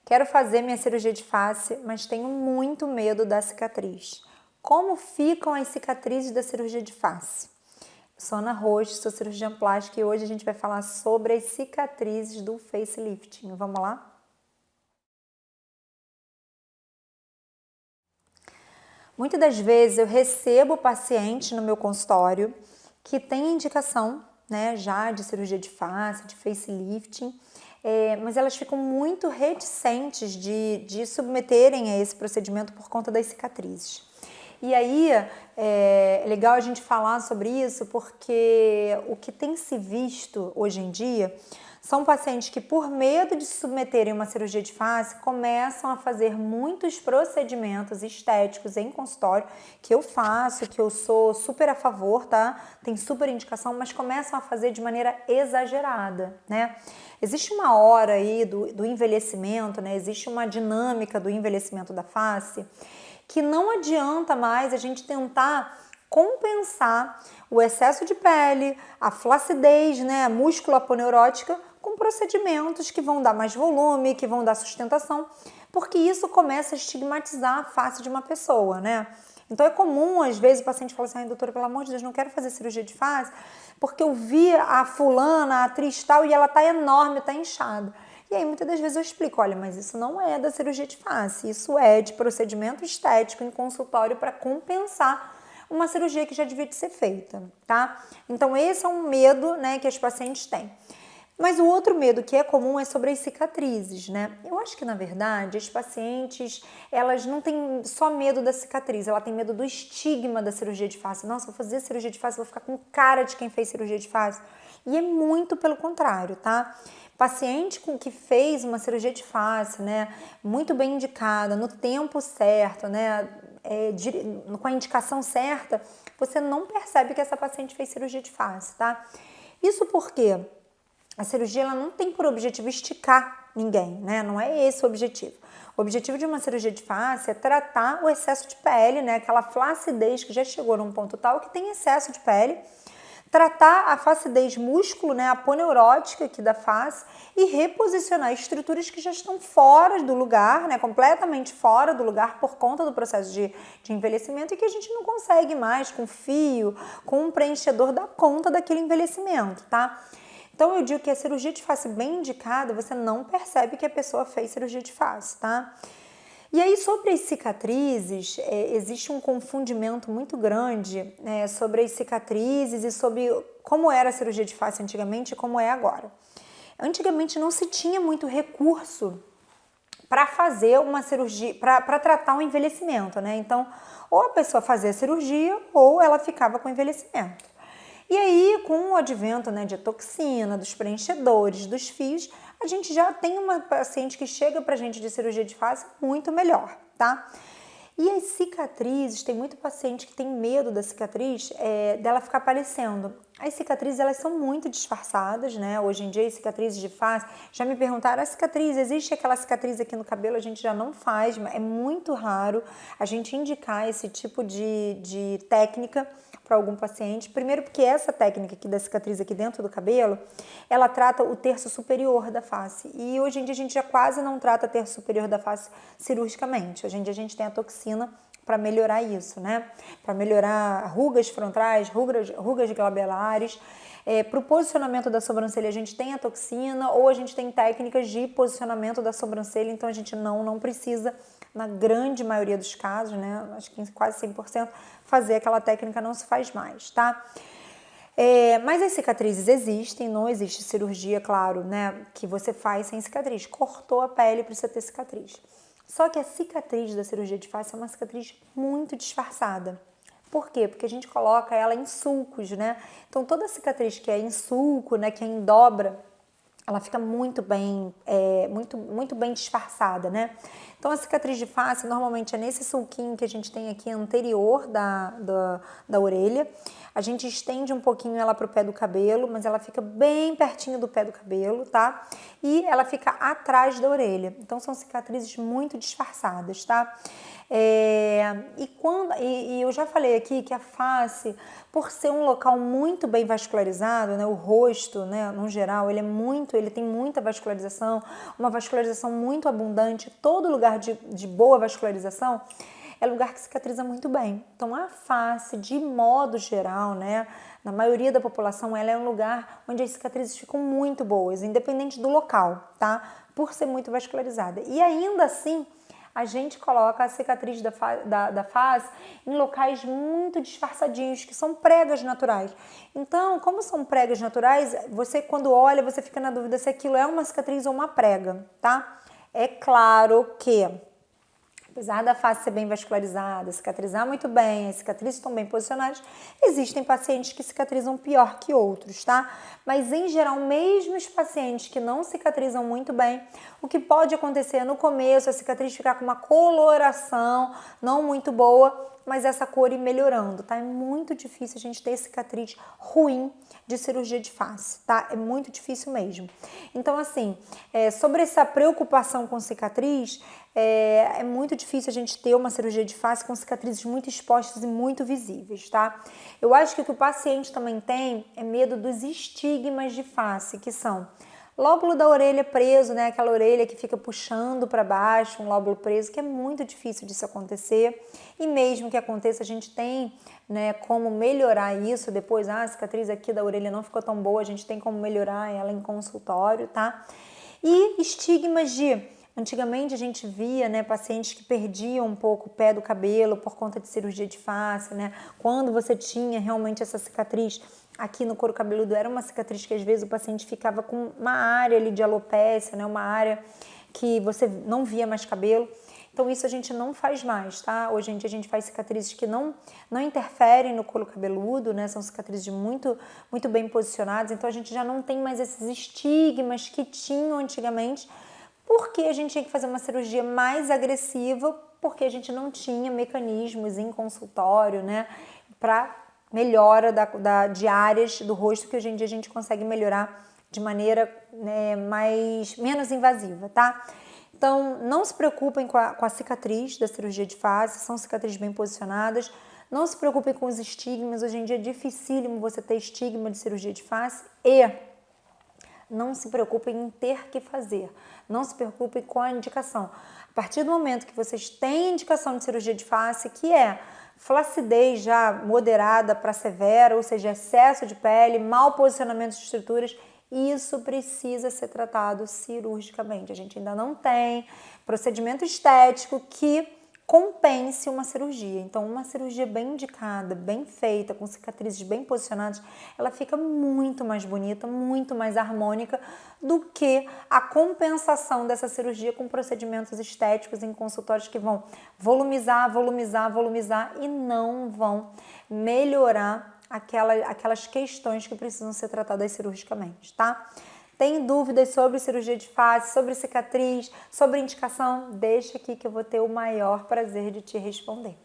Quero fazer minha cirurgia de face, mas tenho muito medo da cicatriz. Como ficam as cicatrizes da cirurgia de face? Sou Ana Rocha, sou cirurgiã plástica e hoje a gente vai falar sobre as cicatrizes do facelifting. Vamos lá? Muitas das vezes eu recebo paciente no meu consultório que tem indicação, né, já de cirurgia de face, de facelifting, mas elas ficam muito reticentes de submeterem a esse procedimento por conta das cicatrizes. E aí é legal a gente falar sobre isso porque o que tem se visto hoje em dia são pacientes que, por medo de se submeterem a uma cirurgia de face, começam a fazer muitos procedimentos estéticos em consultório, que eu faço, que eu sou super a favor, tá? Tem super indicação, mas começam a fazer de maneira exagerada, né? Existe uma hora aí do envelhecimento, né? Existe uma dinâmica do envelhecimento da face que não adianta mais a gente tentar compensar o excesso de pele, a flacidez, né, a múscula aponeurótica com procedimentos que vão dar mais volume, que vão dar sustentação, porque isso começa a estigmatizar a face de uma pessoa, né? Então é comum, às vezes, o paciente fala assim: ai, doutora, pelo amor de Deus, não quero fazer cirurgia de face, porque eu vi a fulana, a atriz tal, e ela tá enorme, tá inchada. E aí, muitas das vezes eu explico, olha, mas isso não é da cirurgia de face, isso é de procedimento estético em consultório para compensar uma cirurgia que já devia de ser feita, tá? Então, esse é um medo, né, que as pacientes têm. Mas o outro medo que é comum é sobre as cicatrizes, né? Eu acho que, na verdade, as pacientes, elas não têm só medo da cicatriz, ela tem medo do estigma da cirurgia de face. Nossa, vou fazer cirurgia de face, vou ficar com cara de quem fez cirurgia de face. E é muito pelo contrário, tá? Paciente que fez uma cirurgia de face, né, muito bem indicada, no tempo certo, né, com a indicação certa, você não percebe que essa paciente fez cirurgia de face, tá? Isso porque a cirurgia ela não tem por objetivo esticar ninguém, né? Não é esse o objetivo. O objetivo de uma cirurgia de face é tratar o excesso de pele, né? Aquela flacidez que já chegou num ponto tal que tem excesso de pele, tratar a flacidez músculo, né, a poneurótica aqui da face e reposicionar estruturas que já estão fora do lugar, né, completamente fora do lugar por conta do processo de envelhecimento e que a gente não consegue mais com fio, com um preenchedor dar conta daquele envelhecimento, tá? Então eu digo que a cirurgia de face bem indicada, você não percebe que a pessoa fez cirurgia de face, tá? E aí, sobre as cicatrizes, existe um confundimento muito grande sobre as cicatrizes e sobre como era a cirurgia de face antigamente e como é agora. Antigamente não se tinha muito recurso para fazer uma cirurgia, para tratar o envelhecimento, né? Então, ou a pessoa fazia a cirurgia ou ela ficava com envelhecimento. E aí, com o advento, né, de toxina, dos preenchedores, dos fios, a gente já tem uma paciente que chega pra gente de cirurgia de face muito melhor, tá? E as cicatrizes, tem muito paciente que tem medo da cicatriz, dela ficar aparecendo. As cicatrizes, elas são muito disfarçadas, né? Hoje em dia, as cicatrizes de face, já me perguntaram, a cicatriz, existe aquela cicatriz aqui no cabelo? A gente já não faz, é muito raro a gente indicar esse tipo de técnica para algum paciente. Primeiro porque essa técnica aqui da cicatriz aqui dentro do cabelo, ela trata o terço superior da face. E hoje em dia a gente já quase não trata o terço superior da face cirurgicamente. Hoje em dia a gente tem a toxina para melhorar isso, né? Para melhorar rugas frontais, rugas glabelares. Para o posicionamento da sobrancelha a gente tem a toxina ou a gente tem técnicas de posicionamento da sobrancelha, então a gente não precisa, na grande maioria dos casos, né, acho que quase 100%, fazer aquela técnica, não se faz mais, tá? Mas as cicatrizes existem, não existe cirurgia, claro, né, que você faz sem cicatriz. Cortou a pele, precisa ter cicatriz. Só que a cicatriz da cirurgia de face é uma cicatriz muito disfarçada. Por quê? Porque a gente coloca ela em sulcos, né? Então, toda cicatriz que é em sulco, né, que é em dobra, ela fica muito bem, muito bem disfarçada, né? Então, a cicatriz de face, normalmente, é nesse sulquinho que a gente tem aqui anterior da orelha. A gente estende um pouquinho ela para o pé do cabelo, mas ela fica bem pertinho do pé do cabelo, tá? E ela fica atrás da orelha. Então, são cicatrizes muito disfarçadas, tá? E eu já falei aqui que a face, por ser um local muito bem vascularizado, né, o rosto, né, no geral, ele é muito muito, ele tem muita vascularização, uma vascularização muito abundante, todo lugar de boa vascularização é lugar que cicatriza muito bem. Então, a face, de modo geral, né, na maioria da população, ela é um lugar onde as cicatrizes ficam muito boas, independente do local, tá? Por ser muito vascularizada. E ainda assim, a gente coloca a cicatriz da face em locais muito disfarçadinhos, que são pregas naturais. Então, como são pregas naturais, você quando olha, você fica na dúvida se aquilo é uma cicatriz ou uma prega, tá? É claro que, apesar da face ser bem vascularizada, cicatrizar muito bem, as cicatrizes estão bem posicionadas, existem pacientes que cicatrizam pior que outros, tá? Mas, em geral, mesmo os pacientes que não cicatrizam muito bem, o que pode acontecer no começo, a cicatriz ficar com uma coloração não muito boa, mas essa cor ir melhorando, tá? É muito difícil a gente ter cicatriz ruim de cirurgia de face, tá? É muito difícil mesmo. Então, assim, sobre essa preocupação com cicatriz, é muito difícil a gente ter uma cirurgia de face com cicatrizes muito expostas e muito visíveis, tá? Eu acho que o que o paciente também tem é medo dos estigmas de face, que são lóbulo da orelha preso, né? Aquela orelha que fica puxando para baixo, um lóbulo preso, que é muito difícil disso acontecer. E mesmo que aconteça, a gente tem, né, como melhorar isso depois. A cicatriz aqui da orelha não ficou tão boa, a gente tem como melhorar ela em consultório, tá? E estigmas de... Antigamente a gente via, né, pacientes que perdiam um pouco o pé do cabelo por conta de cirurgia de face, né? Quando você tinha realmente essa cicatriz aqui no couro cabeludo, era uma cicatriz que às vezes o paciente ficava com uma área ali de alopécia, né? Uma área que você não via mais cabelo. Então isso a gente não faz mais, tá? Hoje em dia a gente faz cicatrizes que não interferem no couro cabeludo, né? São cicatrizes muito bem posicionadas, então a gente já não tem mais esses estigmas que tinham antigamente, porque a gente tinha que fazer uma cirurgia mais agressiva, porque a gente não tinha mecanismos em consultório, né, para melhora de áreas do rosto, que hoje em dia a gente consegue melhorar de maneira, né, menos invasiva, tá? Então, não se preocupem com a cicatriz da cirurgia de face, são cicatrizes bem posicionadas. Não se preocupem com os estigmas, hoje em dia é dificílimo você ter estigma de cirurgia de face e... não se preocupem em ter que fazer, não se preocupem com a indicação. A partir do momento que vocês têm indicação de cirurgia de face, que é flacidez já moderada para severa, ou seja, excesso de pele, mau posicionamento de estruturas, isso precisa ser tratado cirurgicamente. A gente ainda não tem procedimento estético que compense uma cirurgia. Então, uma cirurgia bem indicada, bem feita, com cicatrizes bem posicionadas, ela fica muito mais bonita, muito mais harmônica do que a compensação dessa cirurgia com procedimentos estéticos em consultórios que vão volumizar e não vão melhorar aquelas questões que precisam ser tratadas cirurgicamente, tá? Tem dúvidas sobre cirurgia de face, sobre cicatriz, sobre indicação? Deixa aqui que eu vou ter o maior prazer de te responder.